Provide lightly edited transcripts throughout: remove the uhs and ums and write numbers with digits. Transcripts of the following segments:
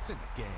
to the game.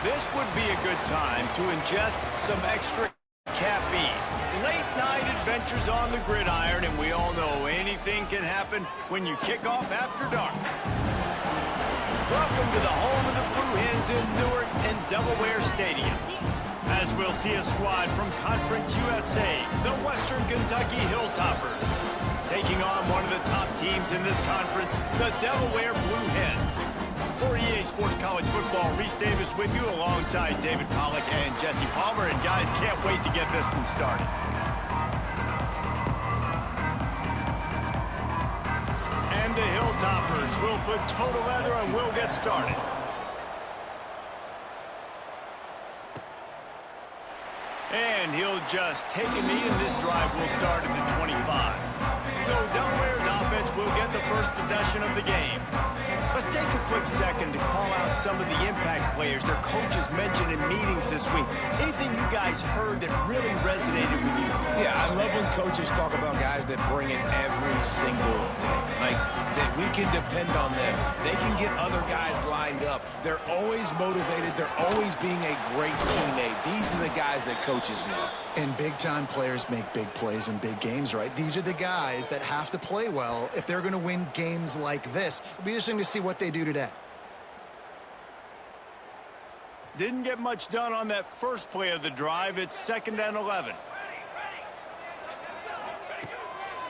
This would be a good time to ingest some extra caffeine. Late night adventures on the gridiron, and we all know anything can happen when you kick off after dark. Welcome to the home of the Blue Hens in Newark and Delaware Stadium. As we'll see a squad from Conference USA, the Western Kentucky Hilltoppers, taking on one of the top teams in this conference, the Delaware Blue Hens. For EA Sports College Football, Reese Davis with you alongside David Pollack and Jesse Palmer. And guys, can't wait to get this one started. And the Hilltoppers will put total leather and we'll get started. And he'll just take a knee, and this drive will start at the 25. So Delaware's offense will get the first possession of the game. Let's take a quick second to call out some of the impact players their coaches mentioned in meetings this week. Anything you guys heard that really resonated with you? Yeah, I love when coaches talk about guys that bring it every single day. Like, that we can depend on them. They can get other guys lined up. They're always motivated. They're always being a great teammate. These are the guys that coaches love. And big-time players make big plays in big games, right? These are the guys that have to play well if they're going to win games like this. It'll be interesting to see what they do today. Didn't get much done on that first play of the drive. It's 2nd and 11.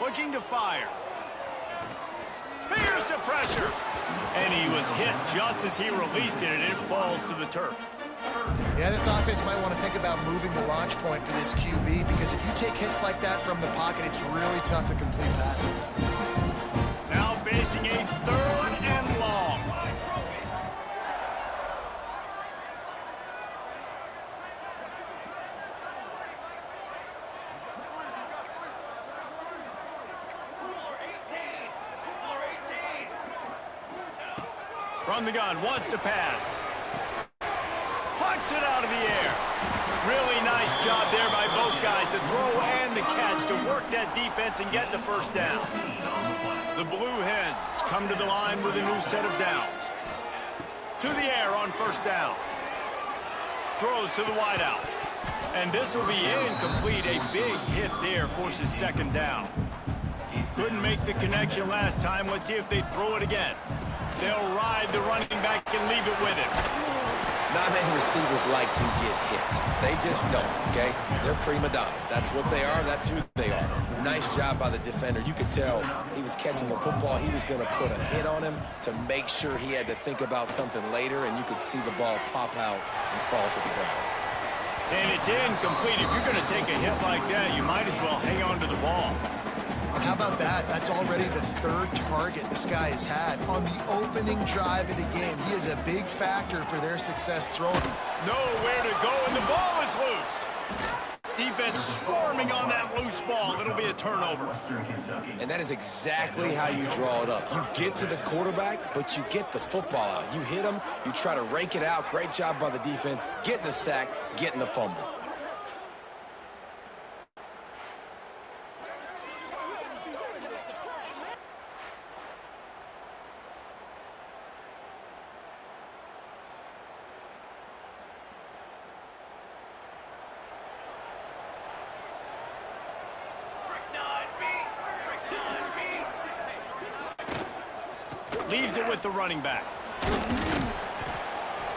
Looking to fire. Here's the pressure. And he was hit just as he released it, and it falls to the turf. Yeah, this offense might want to think about moving the launch point for this QB, because if you take hits like that from the pocket, it's really tough to complete passes. Now facing a 3rd and long. From the gun, wants to pass. Pucks it out of the air. Really nice job there by both guys to throw and the catch to work that defense and get the first down. The Blue Hens come to the line with a new set of downs. To the air on 1st down. Throws to the wideout. And this will be incomplete. A big hit there forces 2nd down. Couldn't make the connection last time. Let's see if they throw it again. They'll ride the running back and leave it with him. Not many receivers like to get hit. They just don't, okay? They're prima donnas. That's what they are. That's who they are. Nice job by the defender. You could tell he was catching the football. He was going to put a hit on him to make sure he had to think about something later, and you could see the ball pop out and fall to the ground. And it's incomplete. If you're going to take a hit like that, you might as well hang on to the ball. How about that? That's already the 3rd target this guy has had on the opening drive of the game. He is a big factor for their success throwing. Nowhere to go, and the ball is loose. Defense swarming on that loose ball. It'll be a turnover. And that is exactly how you draw it up. You get to the quarterback, but you get the football out. You hit him, you try to rake it out. Great job by the defense. Getting the sack, getting the fumble. Leaves it with the running back.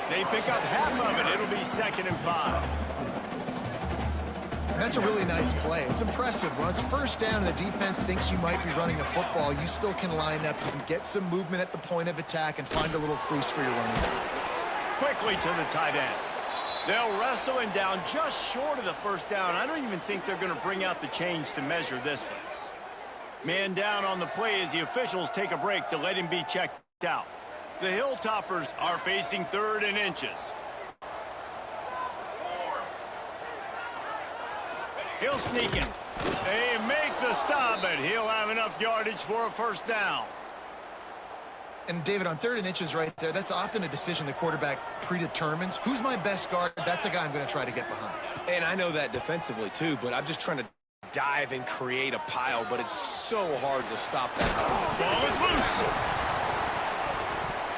They pick up half of it. It'll be 2nd and 5. That's a really nice play. It's impressive. When it's first down and the defense thinks you might be running a football, you still can line up. You can get some movement at the point of attack and find a little crease for your running back. Quickly to the tight end. They'll wrestle him down just short of the first down. I don't even think they're going to bring out the chains to measure this one. Man down on the play as the officials take a break to let him be checked out. The Hilltoppers are facing 3rd and inches. He'll sneak it. They make the stop, but he'll have enough yardage for a first down. And, David, on 3rd and inches right there, that's often a decision the quarterback predetermines. Who's my best guard? That's the guy I'm going to try to get behind. And I know that defensively, too, but I'm just trying to dive and create a pile, but it's so hard to stop that. Ball is loose.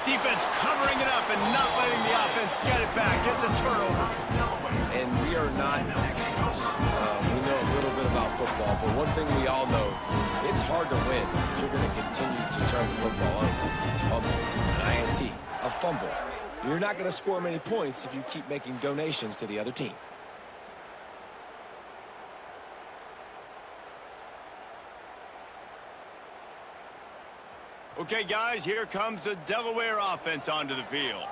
Defense covering it up and not letting the offense get it back. It's a turnover. And we are not experts. We know a little bit about football, but one thing we all know, it's hard to win if you're going to continue to turn the football over. A fumble, an INT, a fumble. You're not going to score many points if you keep making donations to the other team. Okay, guys, here comes the Delaware offense onto the field.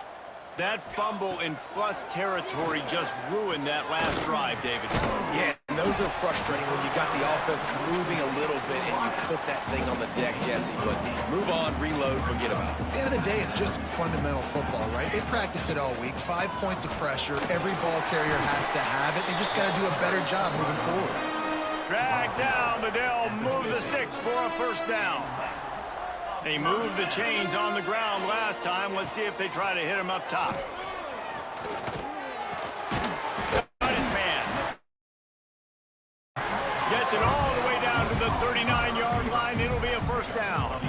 That fumble in plus territory just ruined that last drive, David. Yeah, and those are frustrating when you got the offense moving a little bit and you put that thing on the deck, Jesse. But move on, reload, forget about it. At the end of the day, it's just fundamental football, right? They practice it all week. 5 points of pressure. Every ball carrier has to have it. They just got to do a better job moving forward. Drag down, but they'll move the sticks for a first down. They moved the chains on the ground last time. Let's see if they try to hit him up top. Got his man. Gets it all the way down to the 39-yard line. It'll be a first down.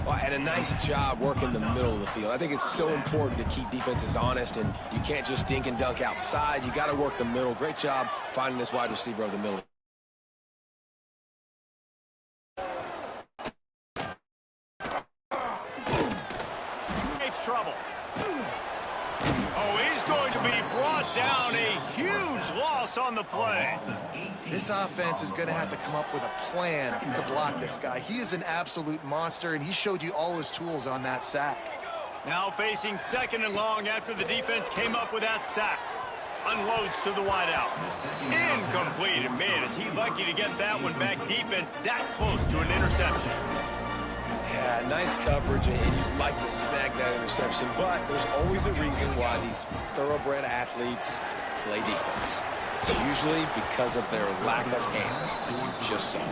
Well, and a nice job working the middle of the field. I think it's so important to keep defenses honest, and you can't just dink and dunk outside. You got to work the middle. Great job finding this wide receiver over the middle. Trouble. Oh, he's going to be brought down. A huge loss on the play. This offense is going to have to come up with a plan to block this guy. He is an absolute monster, and he showed you all his tools on that sack. Now facing 2nd and long after the defense came up with that sack. Unloads to the wideout. Incomplete. And man, is he lucky to get that one back. Defense that close to an interception. Yeah, nice coverage, and you'd like to snag that interception, but there's always a reason why these thoroughbred athletes play defense. It's usually because of their lack of hands, like you just saw.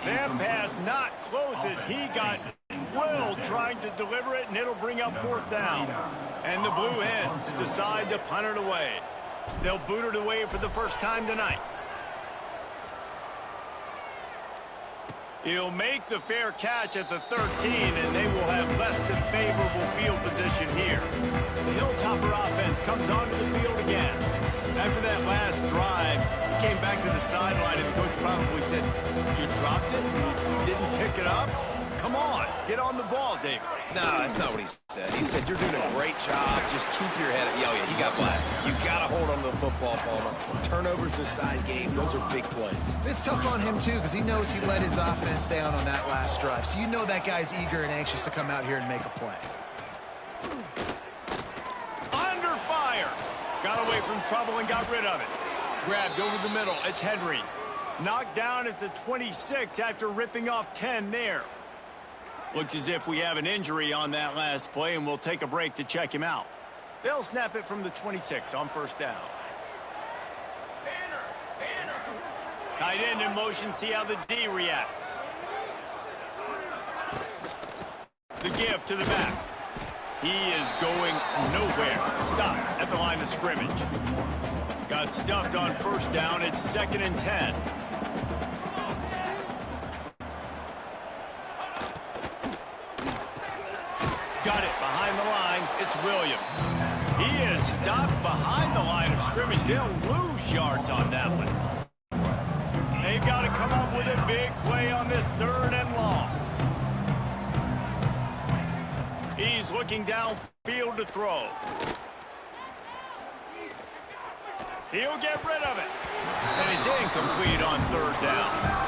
That pass not close as he got drilled trying to deliver it, and it'll bring up 4th down. And the Blue Hens decide to punt it away. They'll boot it away for the first time tonight. He'll make the fair catch at the 13, and they will have less than favorable field position here. The Hilltopper offense comes onto the field again. After that last drive, he came back to the sideline, and the coach probably said, "You dropped it? You didn't pick it up? Come on, get on the ball, David." No, that's not what he said. He said, "You're doing a great job. Just keep your head up." Oh, yeah, he got blasted. You got to hold on to the football, Palmer. Turnovers decide games. Those are big plays. It's tough on him, too, because he knows he let his offense down on that last drive. So you know that guy's eager and anxious to come out here and make a play. Under fire. Got away from trouble and got rid of it. Grabbed over the middle. It's Henry. Knocked down at the 26 after ripping off 10 there. Looks as if we have an injury on that last play, and we'll take a break to check him out. They'll snap it from the 26 on first down. Tight end in motion, see how the D reacts. The give to the back. He is going nowhere. Stop at the line of scrimmage. Got stuffed on first down. It's 2nd and 10. Got it behind the line. It's Williams. He is stopped behind the line of scrimmage. They'll lose yards on that one. They've got to come up with a big play on this 3rd and long. He's looking downfield to throw. He'll get rid of it. And it's incomplete on 3rd down.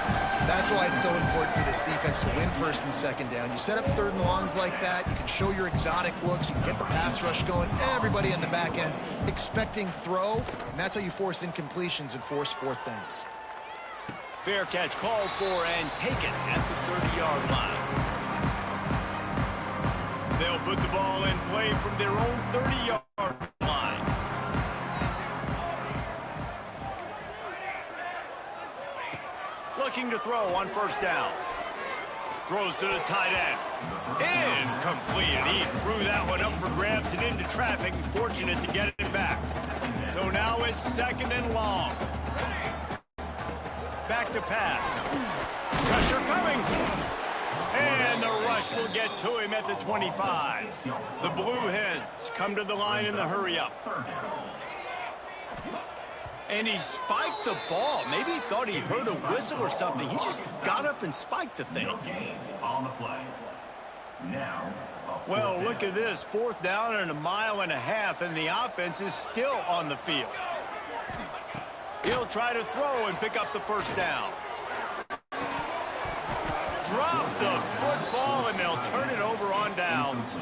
That's why it's so important for this defense to win 1st and 2nd down. You set up 3rd and longs like that, you can show your exotic looks, you can get the pass rush going, everybody in the back end expecting throw, and that's how you force incompletions and force 4th downs. Fair catch called for and taken at the 30-yard line. They'll put the ball in play from their own 30-yard line. Looking to throw on 1st down. Throws to the tight end. Incomplete. He threw that one up for grabs and into traffic. Fortunate to get it back. So now it's 2nd and long. Back to pass. Pressure coming. And the rush will get to him at the 25. The Blue Hens come to the line in the hurry-up. And he spiked the ball. Maybe he thought he heard a whistle or something. He just got up and spiked the thing. Well, look at this. 4th down and 1.5 miles, and the offense is still on the field. He'll try to throw and pick up the 1st down. Drop the football, and they'll turn it over on downs.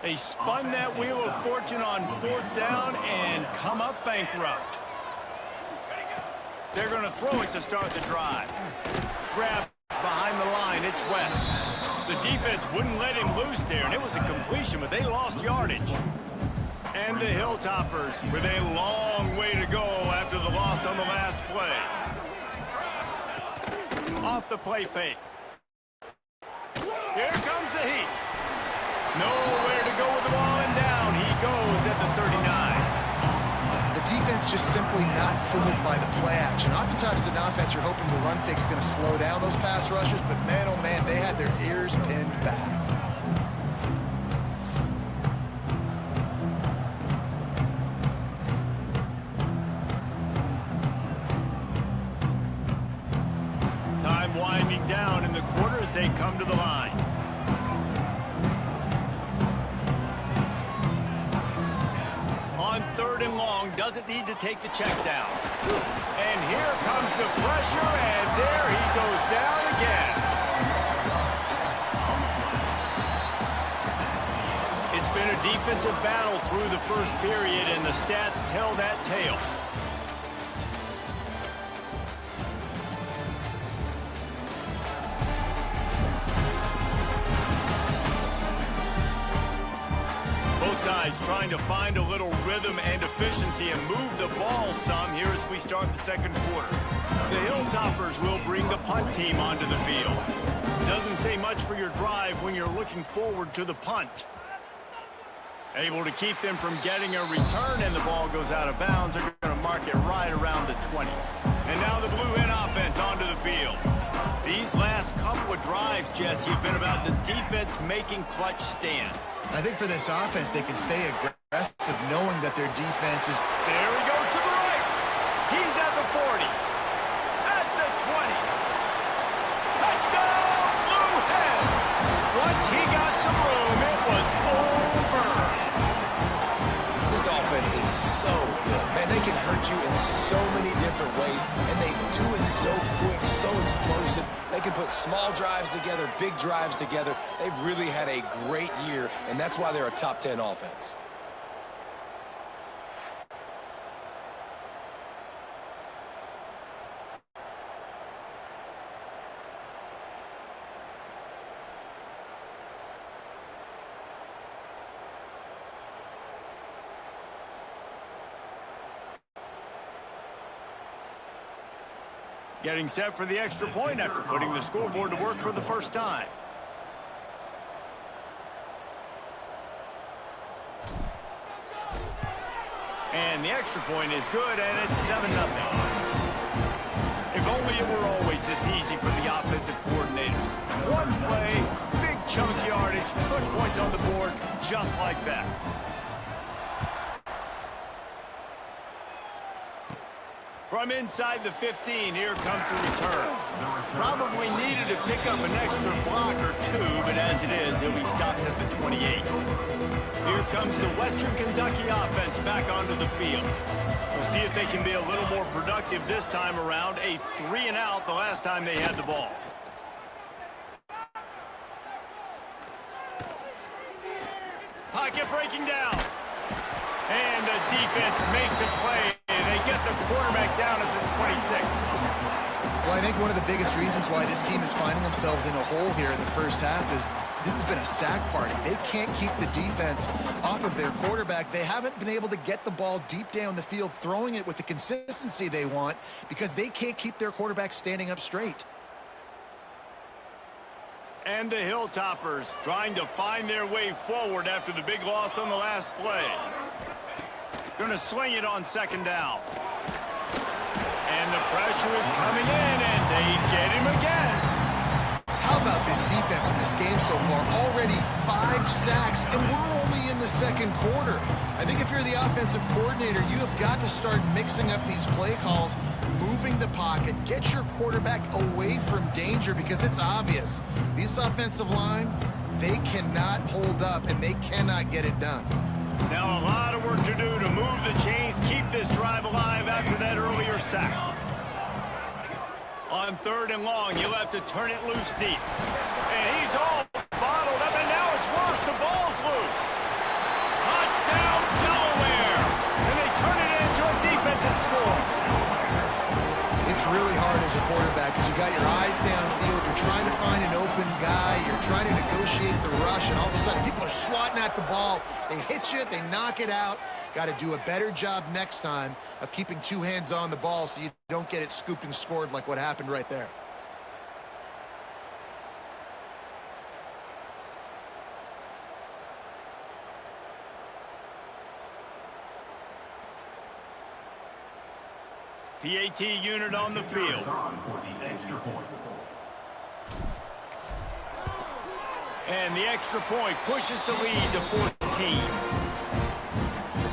They spun that wheel of fortune on 4th down and come up bankrupt. They're going to throw it to start the drive. Grab behind the line. It's West. The defense wouldn't let him loose there, and it was a completion, but they lost yardage. And the Hilltoppers with a long way to go after the loss on the last play. Off the play fake. Here comes the heat. Nowhere to go with the ball, and down he goes at the 39. The defense just simply not fooled by the play action. Oftentimes, an offense, you're hoping the run fake's going to slow down those pass rushers, but man, oh man, they had their ears pinned back. Time winding down in the quarter as they come to the line. On 3rd and long, doesn't need to take the check down. And here comes the pressure, and there he goes down again. It's been a defensive battle through the 1st period, and the stats tell that tale. Sides trying to find a little rhythm and efficiency and move the ball some here as we start the 2nd quarter. The Hilltoppers will bring the punt team onto the field. Doesn't say much for your drive when you're looking forward to the punt. Able to keep them from getting a return, and the ball goes out of bounds. They're going to mark it right around the 20. And now the Blue Hen offense onto the field. These last couple of drives, Jesse, have been about the defense making clutch stand. I think for this offense, they can stay aggressive knowing that their defense is... There he goes to the right. He's at the 40. At the 20. Touchdown, Blue Hens. Once he got some room, it was over. This offense is so good. Man, they can hurt you in so many different ways, and they do it so quick, so explosive. They can put small drives together, big drives together. They've really had a great year, and that's why they're a top 10 offense. Getting set for the extra point after putting the scoreboard to work for the first time. And the extra point is good, and it's 7-0. If only it were always this easy for the offensive coordinators. One play, big chunk yardage, put points on the board just like that. From inside the 15, here comes the return. Probably needed to pick up an extra block or two, but as it is, he'll be stopped at the 28. Here comes the Western Kentucky offense back onto the field. We'll see if they can be a little more productive this time around. A 3-and-out the last time they had the ball. Pocket breaking down. And the defense makes a play. They get the quarterback down at the 26. Well, I think one of the biggest reasons why this team is finding themselves in a hole here in the first half is this has been a sack party. They can't keep the defense off of their quarterback. They haven't been able to get the ball deep down the field, throwing it with the consistency they want because they can't keep their quarterback standing up straight. And the Hilltoppers trying to find their way forward after the big loss on the last play. Going to swing it on 2nd down. And the pressure is coming in, and they get him again. How about this defense in this game so far? Already 5 sacks, and we're only in the 2nd quarter. I think if you're the offensive coordinator, you have got to start mixing up these play calls, moving the pocket, get your quarterback away from danger because it's obvious. This offensive line, they cannot hold up, and they cannot get it done. Now a lot of work to do to move the chains, keep this drive alive after that earlier sack. On 3rd and long, you'll have to turn it loose deep. And he's all bottled up, and now it's worse. The ball's loose. Touchdown, Delaware. And they turn it into a defensive score. It's really hard as a quarterback because you got your eyes downfield. You're trying to find an open guy. You're trying to negotiate the rush, and all of a sudden people are swatting at the ball. They hit you. They knock it out. Got to do a better job next time of keeping 2 hands on the ball so you don't get it scooped and scored like what happened right there. PAT unit on the field. And the extra point pushes the lead to 14.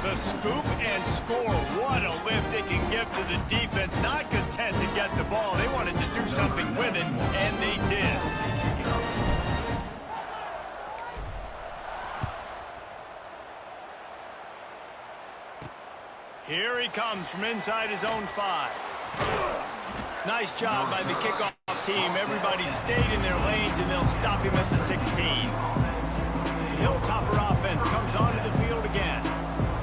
The scoop and score. What a lift it can give to the defense. Not content to get the ball. They wanted to do something with it, and they did. Here he comes from inside his own 5. Nice job by the kickoff team. Everybody stayed in their lanes, and they'll stop him at the 16. The Hilltopper offense comes onto the field again.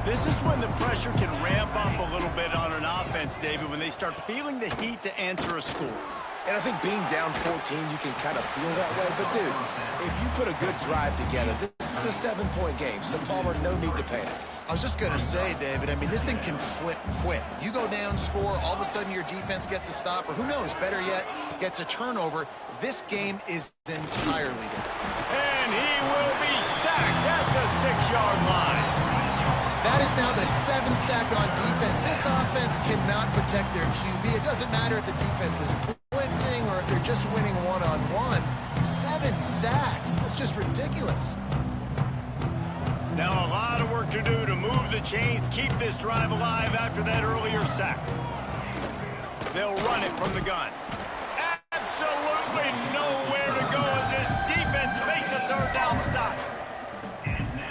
This is when the pressure can ramp up a little bit on an offense, David, when they start feeling the heat to answer a score. And I think being down 14, you can kind of feel that way. But, dude, if you put a good drive together, this is a 7-point game. So, Palmer, no need to panic. I was just going to say, David, I mean, this thing can flip quick. You go down, score, all of a sudden your defense gets a stop, or who knows, better yet, gets a turnover. This game is entirely different. And he will be sacked at the 6-yard line. That is now the 7th sack on defense. This offense cannot protect their QB. It doesn't matter if the defense is blitzing or if they're just winning one-on-one. 7 sacks. That's just ridiculous. Now a lot of work to do to move the chains, keep this drive alive after that earlier sack. They'll run it from the gun. Absolutely nowhere to go as this defense makes a 3rd down stop.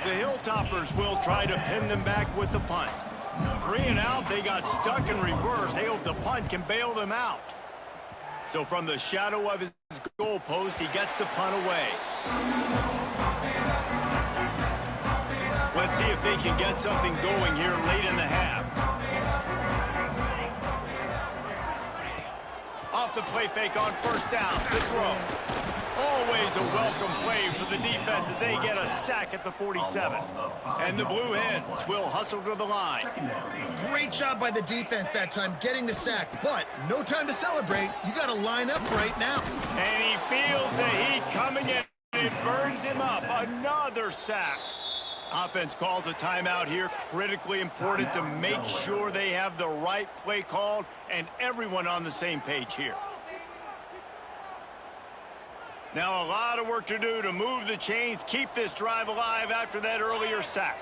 The Hilltoppers will try to pin them back with the punt. 3-and-out, they got stuck in reverse. They hope the punt can bail them out. So from the shadow of his goal post, he gets the punt away. Let's see if they can get something going here late in the half. Off the play fake on 1st down. The throw. Always a welcome play for the defense as they get a sack at the 47. And the Blue Hens will hustle to the line. Great job by the defense that time getting the sack, but no time to celebrate. You got to line up right now. And he feels the heat coming in. It burns him up. Another sack. Offense calls a timeout here. Critically important to make sure they have the right play called and everyone on the same page here. Now a lot of work to do to move the chains, keep this drive alive after that earlier sack.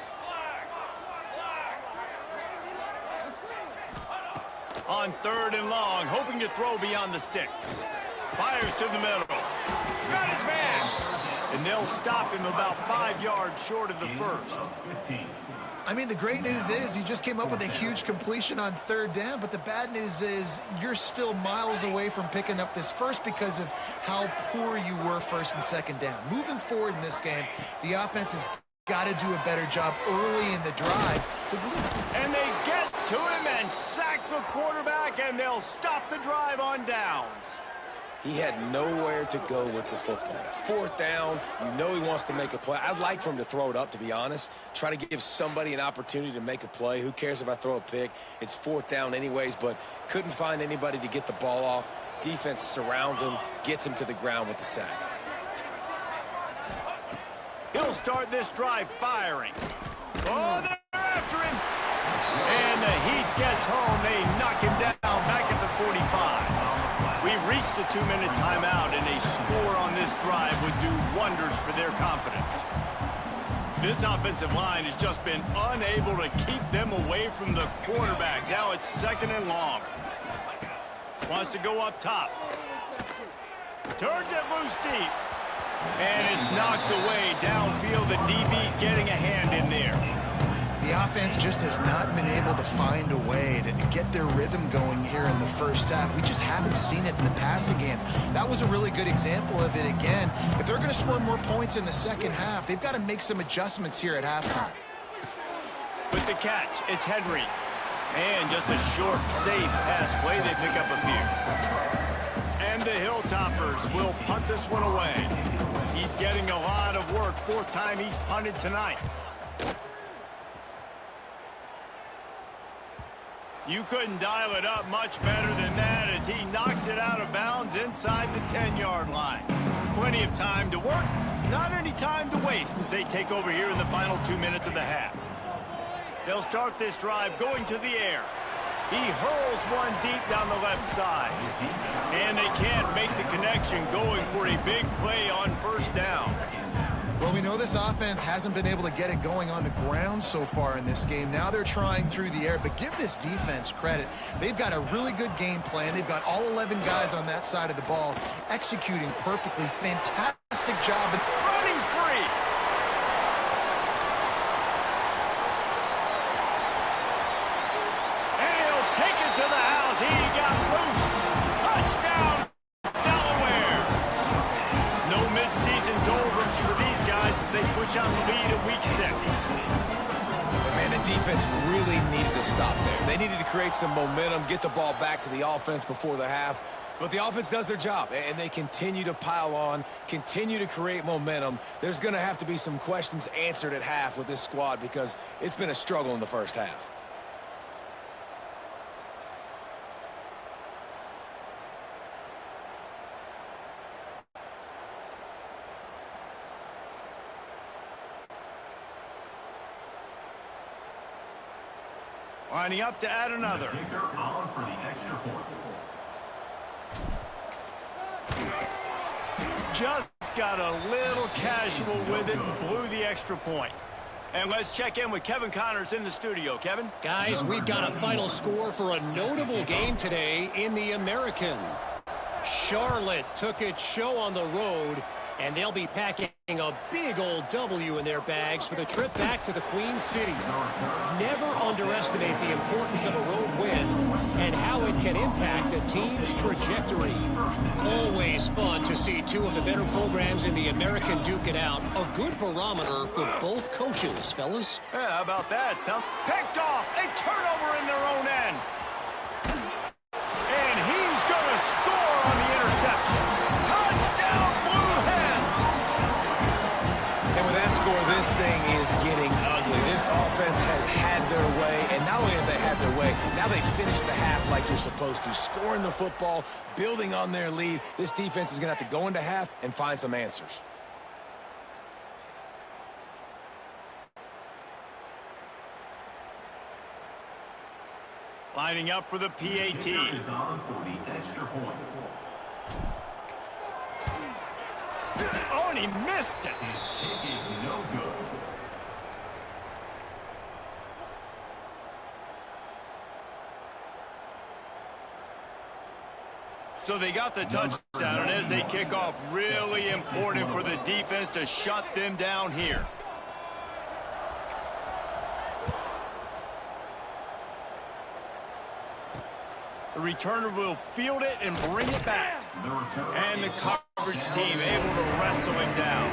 On 3rd and long, hoping to throw beyond the sticks. Fires to the middle. Got his man. And they'll stop him about 5 yards short of the first. I mean, the great news is you just came up with a huge completion on 3rd down, but the bad news is you're still miles away from picking up this first because of how poor you were 1st and 2nd down. Moving forward in this game, the offense has got to do a better job early in the drive to lead. And they get to him and sack the quarterback, and they'll stop the drive on downs. He had nowhere to go with the football. 4th down, you know he wants to make a play. I'd like for him to throw it up, to be honest. Try to give somebody an opportunity to make a play. Who cares if I throw a pick? It's 4th down anyways, but couldn't find anybody to get the ball off. Defense surrounds him, gets him to the ground with the sack. He'll start this drive firing. Oh, they're after him. And the heat gets home. They knock him down back at the 45. We've reached the 2-minute timeout, and a score on this drive would do wonders for their confidence. This offensive line has just been unable to keep them away from the quarterback. Now it's 2nd and long. Wants to go up top. Turns it loose deep. And it's knocked away downfield. The DB getting a hand in there. The offense just has not been able to find a way to get their rhythm going here in the first half. We just haven't seen it in the passing game. That was a really good example of it again. If they're going to score more points in the second half, they've got to make some adjustments here at halftime. With the catch, it's Henry. And just a short, safe pass play. They pick up a few. And the Hilltoppers will punt this one away. He's getting a lot of work. 4th time he's punted tonight. You couldn't dial it up much better than that as he knocks it out of bounds inside the 10-yard line. Plenty of time to work, not any time to waste as they take over here in the final 2 minutes of the half. They'll start this drive going to the air. He hurls one deep down the left side. And they can't make the connection going for a big play on 1st down. Well, we know this offense hasn't been able to get it going on the ground so far in this game. Now they're trying through the air, but give this defense credit. They've got a really good game plan. They've got all 11 guys on that side of the ball executing perfectly. Fantastic job. Running free. And he'll take it to the house. He got loose. Touchdown, Delaware. No midseason doldrums for these guys as they push on the lead in week 6. But man, the defense really needed to stop there. They needed to create some momentum, get the ball back to the offense before the half. But the offense does their job, and they continue to pile on, continue to create momentum. There's going to have to be some questions answered at half with this squad because it's been a struggle in the first half. Lining up to add another. Just got a little casual with it and blew the extra point. And let's check in with Kevin Connors in the studio. Kevin? Guys, we've got a final score for a notable game today in the American. Charlotte took its show on the road, and they'll be packing a big old W in their bags for the trip back to the Queen City. Never underestimate the importance of a road win and how it can impact a team's trajectory. Always fun to see two of the better programs in the American duke it out. A good barometer for both coaches, fellas. Yeah, how about that? Some picked off. A turnover in their own end. And he's going to score on the interception. Touchdown, Blue Hens! find their way. Now they finish the half like you're supposed to, scoring the football, building on their lead. This defense is going to have to go into half and find some answers. Lining up for the PAT. Oh, and he missed it. His kick is no good. So they got the touchdown, and as they kick off, really important for the defense to shut them down here. The returner will field it and bring it back. And the coverage team able to wrestle him down.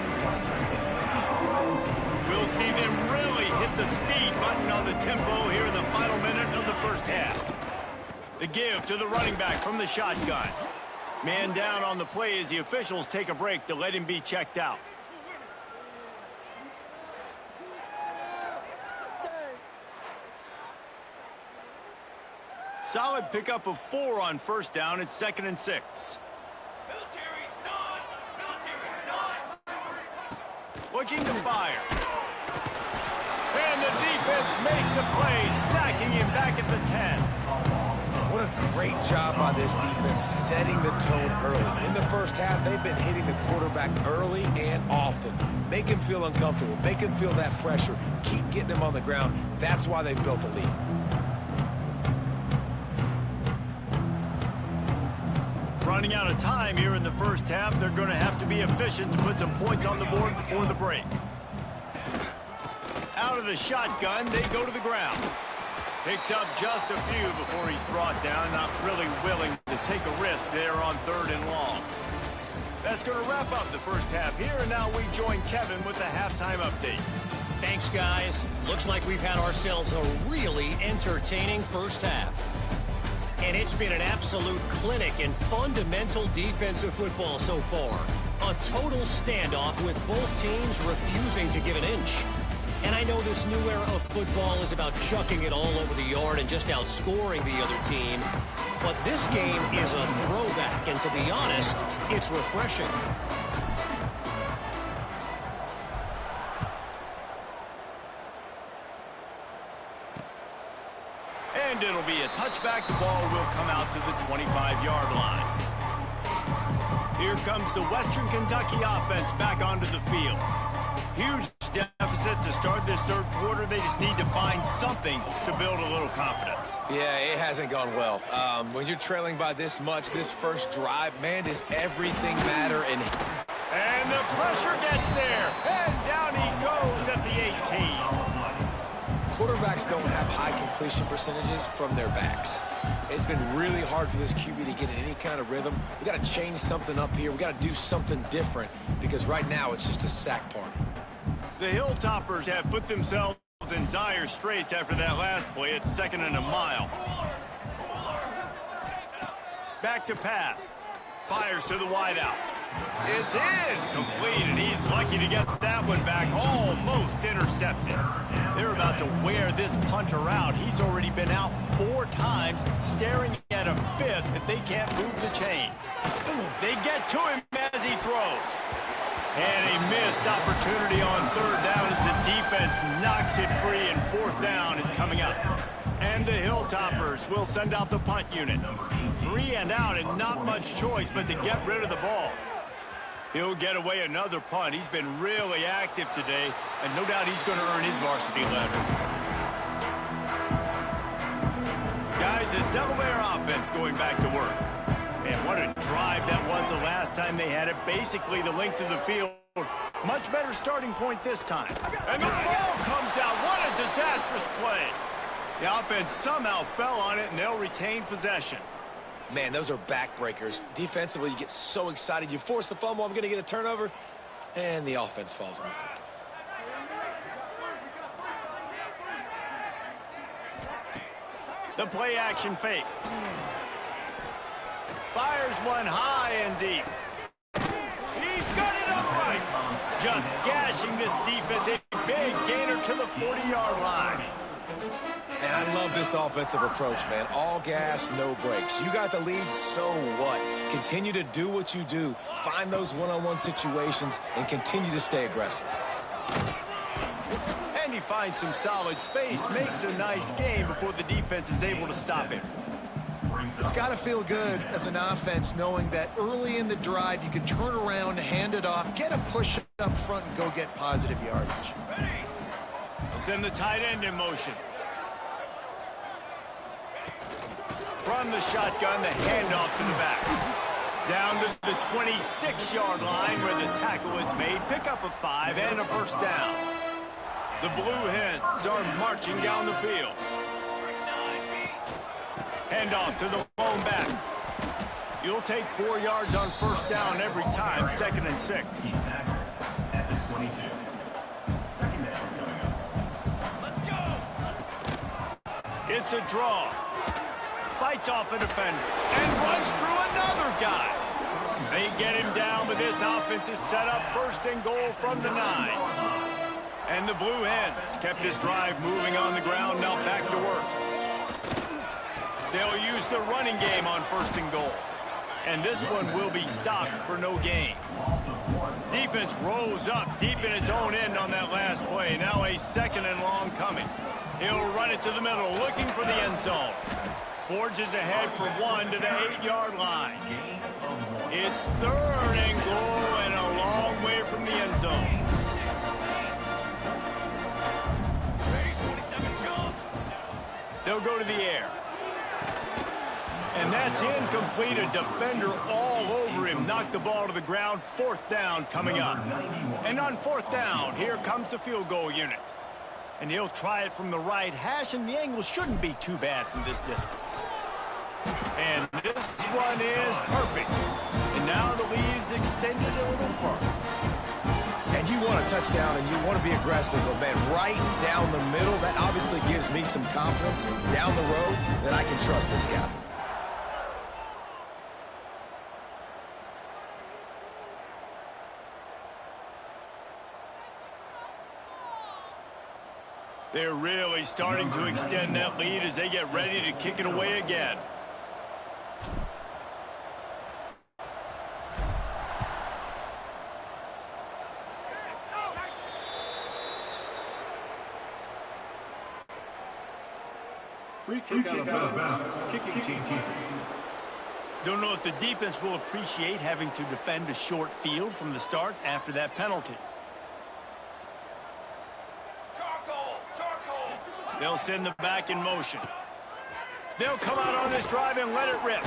We'll see them really hit the speed button on the tempo here in the final minute of the first half. The give to the running back from the shotgun. Man down on the play as the officials take a break to let him be checked out. Solid pickup of 4 on first down. It's 2nd and 6. Looking to fire. And the defense makes a play, sacking him back at the 10. What a great job by this defense setting the tone early. In the first half, they've been hitting the quarterback early and often. Make him feel uncomfortable. Make him feel that pressure. Keep getting him on the ground. That's why they've built a lead. Running out of time here in the first half. They're going to have to be efficient to put some points on the board before the break. Out of the shotgun, they go to the ground. Picks up just a few before he's brought down. Not really willing to take a risk there on 3rd and long. That's going to wrap up the first half here, and now we join Kevin with the halftime update. Thanks, guys. Looks like we've had ourselves a really entertaining first half. And it's been an absolute clinic in fundamental defensive football so far. A total standoff with both teams refusing to give an inch. And I know this new era of football is about chucking it all over the yard and just outscoring the other team. But this game is a throwback, and to be honest, it's refreshing. And it'll be a touchback. The ball will come out to the 25-yard line. Here comes the Western Kentucky offense back onto the field. Huge deficit to start this third quarter. They just need to find something to build a little confidence. Yeah, it hasn't gone well. When you're trailing by this much, this first drive, man, does everything matter. And the pressure gets there. And down he goes at the 18. Quarterbacks don't have high completion percentages from their backs. It's been really hard for this QB to get in any kind of rhythm. We got to change something up here. We got to do something different because right now it's just a sack party. The Hilltoppers have put themselves in dire straits after that last play. It's 2nd and a mile. Back to pass. Fires to the wideout. It's incomplete, and he's lucky to get that one back. Almost intercepted. They're about to wear this punter out. He's already been out 4 times, staring at a 5th if they can't move the chains. They get to him as he throws. And a missed opportunity on 3rd down as the defense knocks it free, and 4th down is coming up. And the Hilltoppers will send out the punt unit. 3 and out, and not much choice but to get rid of the ball. He'll get away another punt. He's been really active today, and no doubt he's going to earn his varsity letter. Guys, the Delaware offense going back to work. And what a drive that was the last time they had it. Basically the length of the field. Much better starting point this time. And the ball comes out. What a disastrous play. The offense somehow fell on it, and they'll retain possession. Man, those are backbreakers. Defensively, you get so excited. You force the fumble, I'm going to get a turnover, and the offense falls on the football. The play action fake. Fires one high and deep. He's got it on the right. Just gashing this defense. A big gainer to the 40-yard line. And I love this offensive approach, man. All gas, no brakes. You got the lead, so what? Continue to do what you do. Find those one-on-one situations and continue to stay aggressive. And he finds some solid space, makes a nice game before the defense is able to stop him. It's got to feel good as an offense knowing that early in the drive you can turn around, hand it off, get a push up front, and go get positive yardage. They'll send the tight end in motion. From the shotgun, the handoff to the back. Down to the 26-yard line where the tackle is made. Pick up a 5 and a first down. The Blue Hens are marching down the field. Handoff to the lone back. You'll take 4 yards on first down every time, 2nd and 6. At the 22. Second down coming up. Let's go! It's a draw. Fights off a defender and runs through another guy. They get him down, but this offense is set up 1st and goal from the 9. And the Blue Hens kept this drive moving on the ground, now back to work. They'll use the running game on 1st and goal. And this one will be stopped for no gain. Defense rolls up deep in its own end on that last play. Now a 2nd and long coming. He'll run it to the middle, looking for the end zone. Forges ahead for 1 to the 8-yard line. It's 3rd and goal and a long way from the end zone. They'll go to the air. And that's incomplete. A defender all over him. Knocked the ball to the ground. 4th down coming up. And on 4th down, here comes the field goal unit. And he'll try it from the right hash, and the angle shouldn't be too bad from this distance. And this one is perfect. And now the lead is extended a little further. And you want a touchdown and you want to be aggressive, but man, right down the middle, that obviously gives me some confidence down the road that I can trust this guy. They're really starting to extend that lead as they get ready to kick it away again. Free kick out of bounds. Kicking team. Don't know if the defense will appreciate having to defend a short field from the start after that penalty. They'll send the back in motion. They'll come out on this drive and let it rip.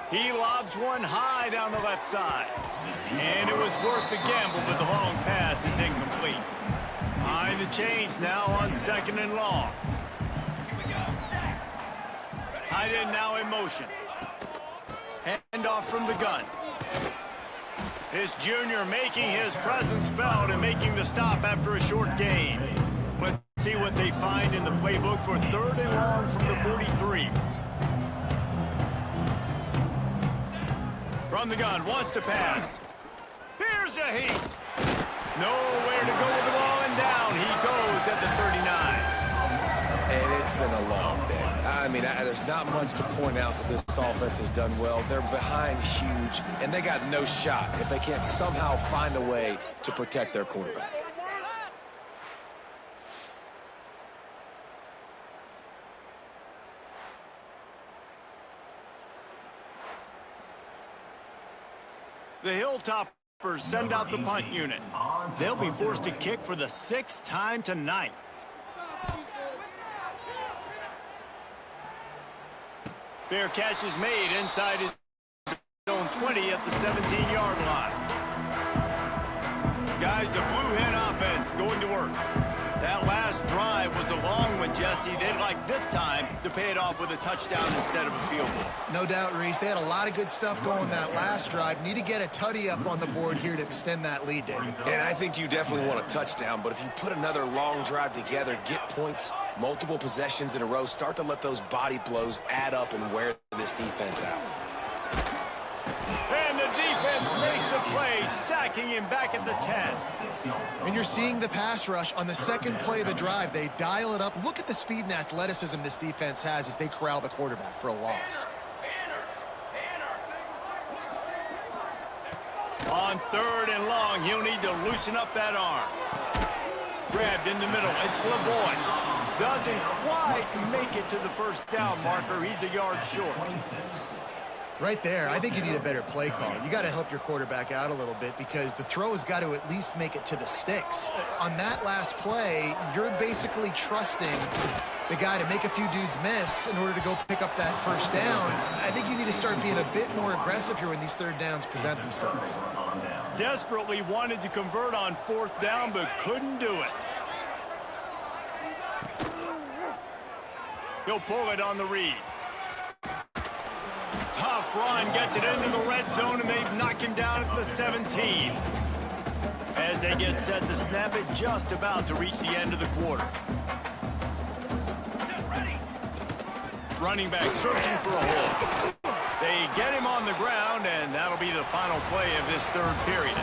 He lobs one high down the left side. And it was worth the gamble, but the long pass is incomplete. Behind the chains now on 2nd and long. Tight end now in motion. Hand off from the gun. This junior making his presence felt and making the stop after a short gain. Let's see what they find in the playbook for 3rd and long from the 43. From the gun, wants to pass. Here's a heat. Nowhere to go with the ball, and down he goes at the 39. And it's been a long day. I mean, there's not much to point out that this offense has done well. They're behind huge, and they got no shot if they can't somehow find a way to protect their quarterback. The Hilltoppers send out the punt unit. They'll be forced to kick for the 6th time tonight. Fair catch is made inside his own 20 at the 17-yard line. Guys, the Blue Hen offense going to work. That last drive was a long one, Jesse. They'd like this time to pay it off with a touchdown instead of a field goal. No doubt, Reese. They had a lot of good stuff going that last drive. Need to get a tutty up on the board here to extend that lead, David. And I think you definitely want a touchdown, but if you put another long drive together, get points, multiple possessions in a row, start to let those body blows add up and wear this defense out. And the defense makes a play, sacking him back at the 10. And you're seeing the pass rush on the second play of the drive. They dial it up. Look at the speed and athleticism this defense has as they corral the quarterback for a loss. On 3rd and long, he'll need to loosen up that arm. Grabbed in the middle. It's LeBoy. Doesn't quite make it to the first down marker. He's a yard short. Right there, I think you need a better play call. You got to help your quarterback out a little bit because the throw has got to at least make it to the sticks. On that last play, you're basically trusting the guy to make a few dudes miss in order to go pick up that first down. I think you need to start being a bit more aggressive here when these third downs present themselves. Desperately wanted to convert on 4th down, but couldn't do it. He'll pull it on the read. Tough run, gets it into the red zone, and they've knocked him down at the 17. As they get set to snap it, just about to reach the end of the quarter. Running back searching for a hole. They get him on the ground, and that'll be the final play of this 3rd period.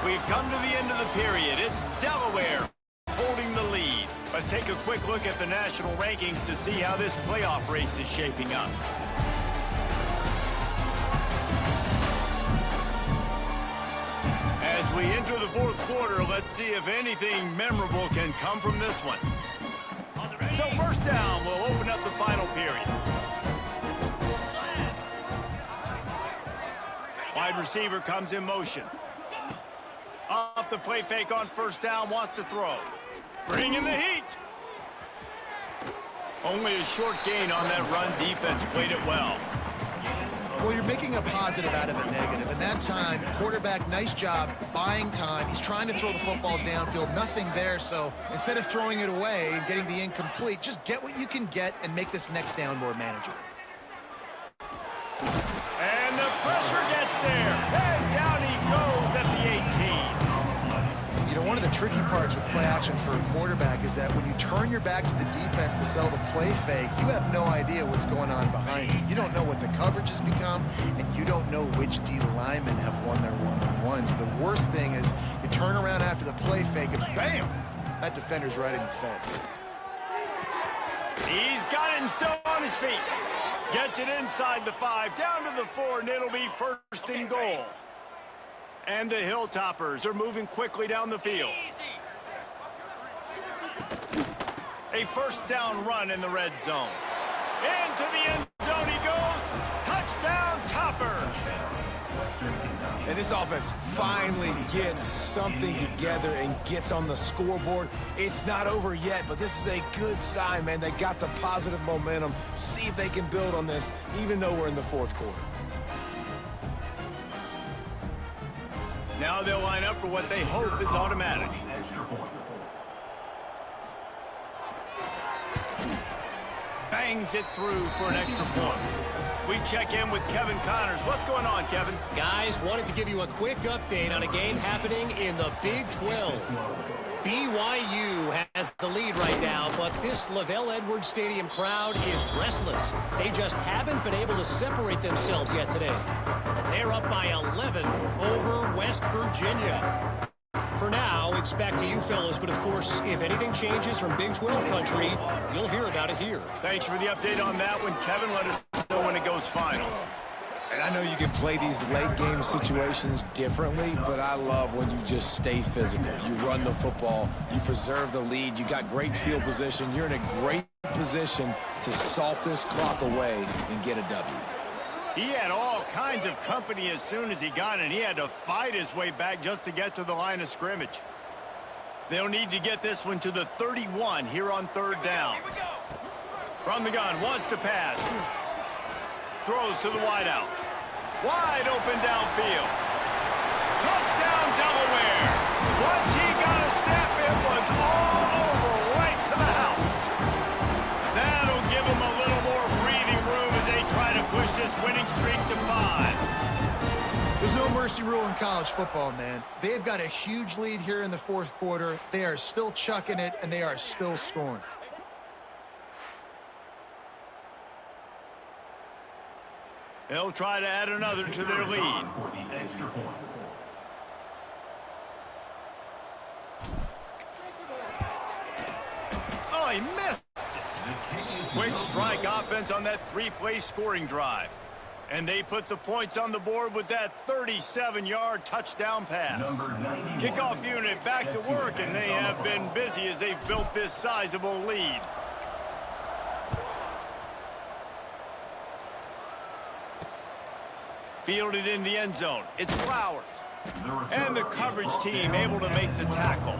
We've come to the end of the period. It's Delaware holding the lead. Let's take a quick look at the national rankings to see how this playoff race is shaping up. As we enter the 4th quarter, let's see if anything memorable can come from this one. So 1st down will open up the final period. Wide receiver comes in motion. Off the play fake on 1st down, wants to throw. Bringing the heat. Only a short gain on that run. Defense played it well. Well, you're making a positive out of a negative. And that time, quarterback, nice job buying time. He's trying to throw the football downfield. Nothing there. So instead of throwing it away and getting the incomplete, just get what you can get and make this next down more manageable. And the pressure gets there. And down he goes at the 18. You know, one of the tricky parts with play action for a quarterback is that when you turn your back to the defense to sell the play fake, you have no idea what's going on behind you. You don't know what the coverage has become, and you don't know which D linemen have won their one-on-ones. The worst thing is you turn around after the play fake, and bam! That defender's right in your face. He's got it and still on his feet. Gets it inside the 5, down to the 4, and it'll be 1st and goal. And the Hilltoppers are moving quickly down the field. A 1st down run in the red zone. Into the end zone he goes. Touchdown, Toppers. And this offense finally gets something together and gets on the scoreboard. It's not over yet, but this is a good sign, man. They got the positive momentum. See if they can build on this, even though we're in the 4th quarter. Now they'll line up for what they hope is automatic. Bangs it through for an extra point. We check in with Kevin Connors. What's going on, Kevin? Guys, wanted to give you a quick update on a game happening in the Big 12. BYU has the lead right now, but this Lavelle Edwards Stadium crowd is restless. They just haven't been able to separate themselves yet today. They're up by 11 over West Virginia. For now, it's back to you fellas, but of course, if anything changes from Big 12 country, you'll hear about it here. Thanks for the update on that one, Kevin. Let us know when it goes final. And I know you can play these late game situations differently, but I love when you just stay physical. You run the football, you preserve the lead, you got great field position, you're in a great position to salt this clock away and get a W. He had all kinds of company as soon as he got it. He had to fight his way back just to get to the line of scrimmage. They'll need to get this one to the 31 here on 3rd down. From the gun, wants to pass. Throws to the wideout. Wide open downfield. Touchdown, Delaware. Once he got a step, it was all over right to the house. That'll give him a little more breathing room as they try to push this winning streak to 5. There's no mercy rule in college football, man. They've got a huge lead here in the 4th quarter. They are still chucking it, and they are still scoring. They'll try to add another to their lead. For the extra point. Oh, he missed it. Quick strike offense on that three-play scoring drive. And they put the points on the board with that 37-yard touchdown pass. Kickoff unit back to work, and they have been busy as they've built this sizable lead. Fielded in the end zone. It's Flowers. And the coverage team able to make the tackle.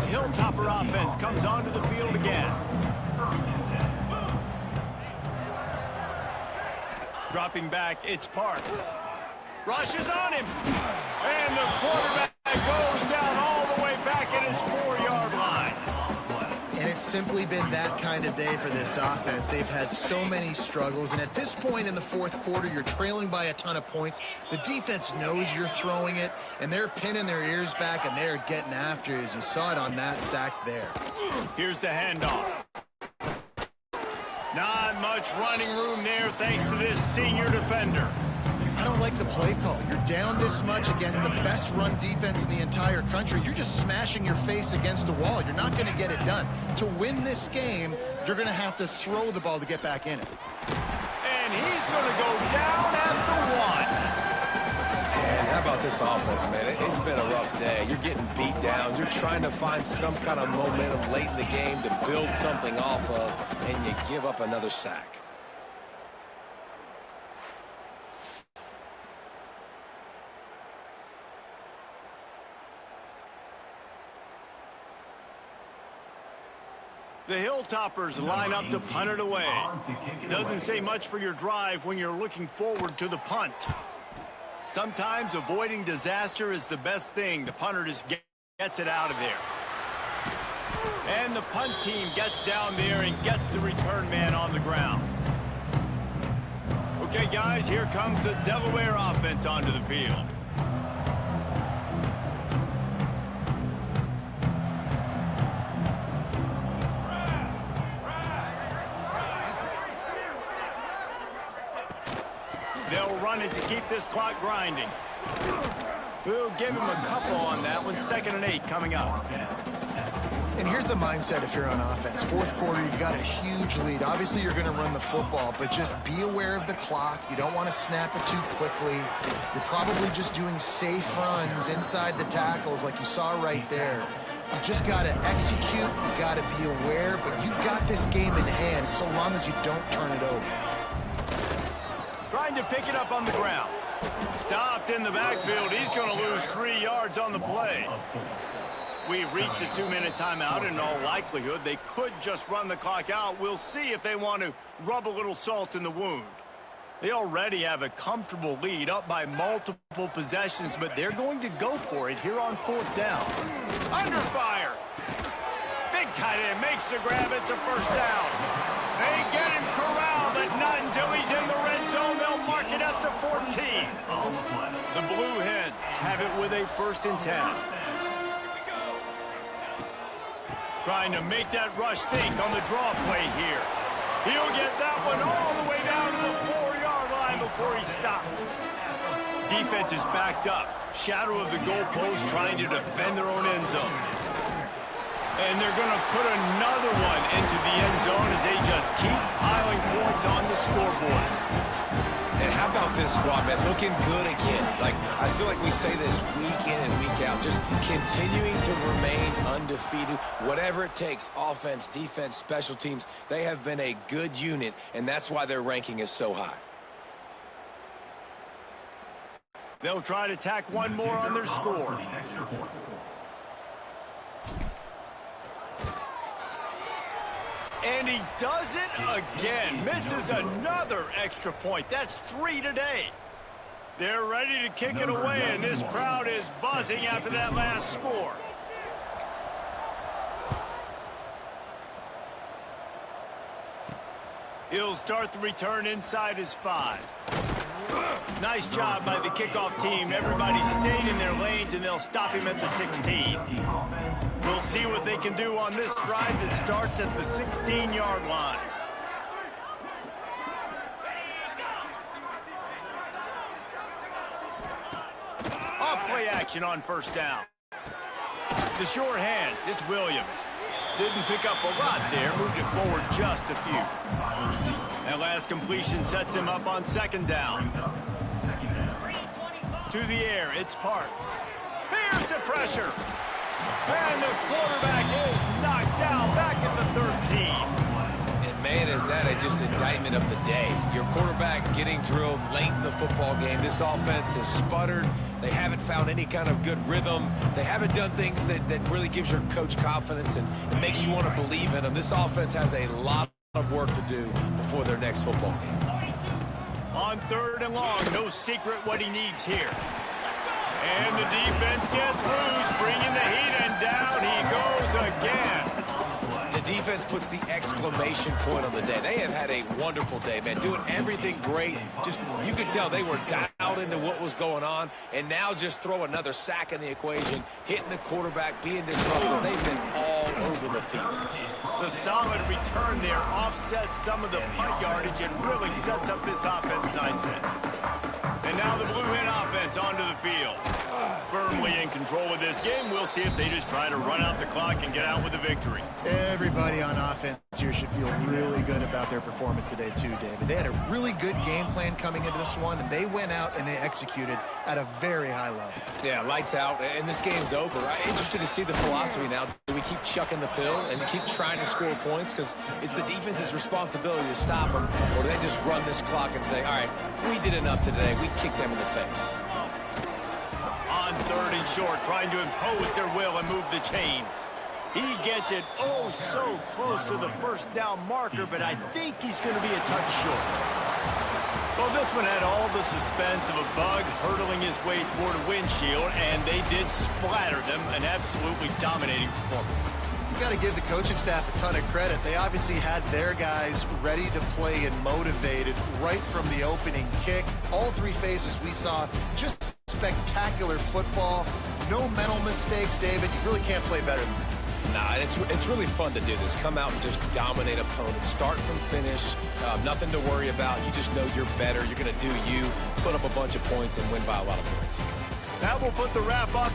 Hilltopper offense comes onto the field again. Dropping back, it's Parks. Rushes on him. And the quarterback goes down all the way back at his 4-yard line. And it's simply been that kind of day for this offense. They've had so many struggles, and at this point in the fourth quarter, you're trailing by a ton of points. The defense knows you're throwing it, and they're pinning their ears back, and they're getting after it, as you saw it on that sack there. Here's the handoff. Not much running room there thanks to this senior defender. I don't like the play call. You're down this much against the best run defense in the entire country. You're just smashing your face against the wall. You're not going to get it done. To win this game, you're going to have to throw the ball to get back in it. And he's going to go down at the 1. And how about this offense, man? It's been a rough day. You're getting beat down. You're trying to find some kind of momentum late in the game to build something off of, and you give up another sack. The Hilltoppers line up to punt it away. Doesn't say much for your drive when you're looking forward to the punt. Sometimes avoiding disaster is the best thing. The punter just gets it out of there. And the punt team gets down there and gets the return man on the ground. Okay, guys, here comes the Delaware offense onto the field. They'll run it to keep this clock grinding. We'll give him a couple on that one. 2nd and 8 coming up. And here's the mindset if you're on offense. Fourth quarter, you've got a huge lead. Obviously, you're going to run the football, but just be aware of the clock. You don't want to snap it too quickly. You're probably just doing safe runs inside the tackles like you saw right there. You just got to execute. You got to be aware, but you've got this game in hand so long as you don't turn it over. Trying to pick it up on the ground. Stopped in the backfield. He's going to lose 3 yards on the play. We've reached a 2-minute timeout. In all likelihood, they could just run the clock out. We'll see if they want to rub a little salt in the wound. They already have a comfortable lead, up by multiple possessions, but they're going to go for it here on 4th down. Under fire. Big tight end makes the grab. It's a 1st down. They get him corralled, but not until he's in the red zone. They'll mark it at the 14. The Blue Hens have it with a 1st and 10. Trying to make that rush think on the draw play here. He'll get that one all the way down to the 4-yard line before he stopped. Defense is backed up. Shadow of the goalpost trying to defend their own end zone. And they're going to put another one into the end zone as they just keep piling points on the scoreboard. And how about this squad, man? Looking good again. Like, I feel like we say this week in and week out, just continuing to remain undefeated. Whatever it takes, offense, defense, special teams, they have been a good unit, and that's why their ranking is so high. They'll try to tack one more on their score. And he does it again. Misses another extra point. That's 3 today. They're ready to kick it away, and this crowd is buzzing after that last score. He'll start the return inside his 5. Nice job by the kickoff team. Everybody stayed in their lanes, and they'll stop him at the 16. We'll see what they can do on this drive that starts at the 16-yard line. action on first down. The sure hands, it's Williams. Didn't pick up a lot there, moved it forward just a few. That last completion sets him up on second down. To the air, it's Parks. Here's the pressure. And the quarterback is knocked down back at the 13. And man, is that just indictment of the day. Your quarterback getting drilled late in the football game. This offense has sputtered. They haven't found any kind of good rhythm. They haven't done things that really gives your coach confidence and makes you want to believe in them. This offense has a lot of work to do before their next football game. On third and long, no secret what he needs here. And the defense gets loose, bringing the heat, and down he goes again. The defense puts the exclamation point on the day. They have had a wonderful day, man, doing everything great. Just, you could tell they were dialed into what was going on, and now just throw another sack in the equation, hitting the quarterback, being disruptive. They've been all over the field. The solid return there offsets some of the punt yardage and really sets up this offense nicely. And now the Blue Hen offense onto the field. Firmly in control of this game. We'll see if they just try to run out the clock and get out with a victory. Everybody on offense here should feel really good about their performance today too, David. They had a really good game plan coming into this one, and they went out and they executed at a very high level. Yeah, lights out, and this game's over. I'm interested to see the philosophy now. Do we keep chucking the pill and keep trying to score points because it's the defense's responsibility to stop them, or do they just run this clock and say, all right, we did enough today, we kicked them in the face? On third and short, trying to impose their will and move the chains. He gets it oh so close to the first down marker, but I think he's going to be a touch short. Well, this one had all the suspense of a bug hurtling his way toward a windshield, and they did splatter them, an absolutely dominating performance. You got to give the coaching staff a ton of credit. They obviously had their guys ready to play and motivated right from the opening kick. All three phases we saw, just spectacular football. No mental mistakes, David. You really can't play better than that. Nah, it's really fun to do this. Come out and just dominate opponents. Start from finish. Nothing to worry about. You just know you're better. You're going to do you, put up a bunch of points, and win by a lot of points. That will put the wrap up